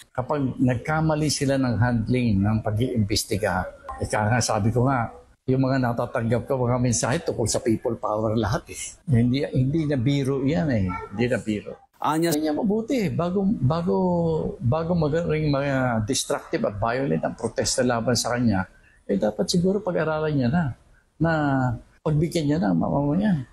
Kapag nagkamali sila ng handling ng pag-iimbestiga, kaya nga sabi ko nga, yung mga natatanggap ko, mga mensahe tungkol sa people power lahat eh. Hindi na biro yan eh. Hindi na biro. Anya, Kanya mabuti, bago maging mga destructive at violent ang protesta laban sa kanya, dapat siguro pag-aralan niya na pagbigyan niya ng mamamayan.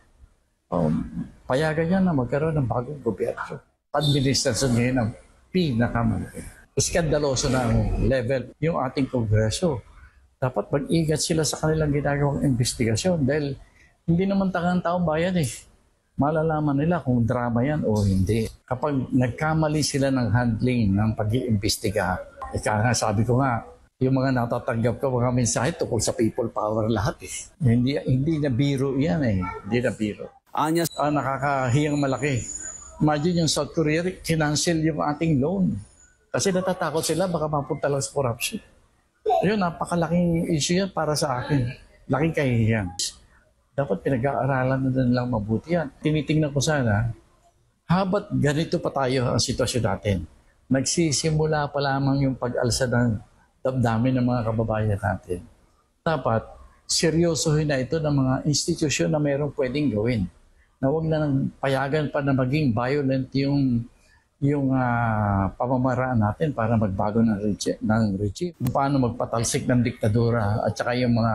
Payagan niya na magkaroon ng bagong gobyerno. Administrasyon niya ng pinakamalaki. Iskandaloso na ang level yung ating kongreso. Dapat mag-ingat sila sa kanilang ginagawang investigasyon dahil hindi naman tangang taong bayan eh. Malalaman nila kung drama yan o hindi. Kapag nagkamali sila ng handling ng pag-iimbestiga, kaya nga sabi ko nga, yung mga natatanggap ko, mga mensahe tungkol sa people power lahat eh. Hindi na biro yan eh. Hindi na biro. anya, Nakakahiyang malaki. Imagine yung South Korea, kinancel yung ating loan. Kasi natatakot sila, baka mapunta lang sa corruption. Ayun, napakalaking issue yan para sa akin. Laking kahihiyan. Dapat pinag-aaralan na lang mabuti yan. Tinitingnan ko sana, habat ganito pa tayo ang sitwasyon natin. Nagsisimula pa lamang yung pag-alsa ng damdamin ng mga kababayan natin. Dapat, seryosohin na ito ng mga institusyon na mayroong pwedeng gawin. Na huwag na nang payagan pa na maging violent yung pamamaraan natin para magbago ng regime. Paano magpatalsik ng diktadura at saka yung mga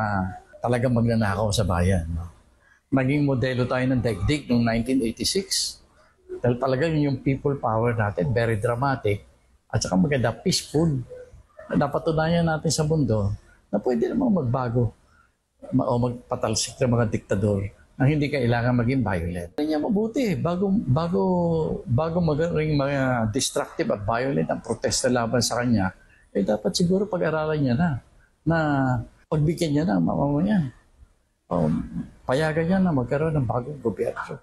talagang magnanakaw sa bayan. No? Naging modelo tayo ng daigdig noong 1986. Dahil talagang yung people power natin, very dramatic at saka maganda, peaceful. Napatunayan natin sa mundo na pwede namang magbago o magpatalsik ng mga diktador na hindi kailangan maging violent. Kanya mabuti, bago maging mga destructive at violent ang protesta laban sa kanya, dapat siguro pag-aralan niya na pagbigyan niya ng mamamayan. Payagan niya na magkaroon ng bagong gobyerno.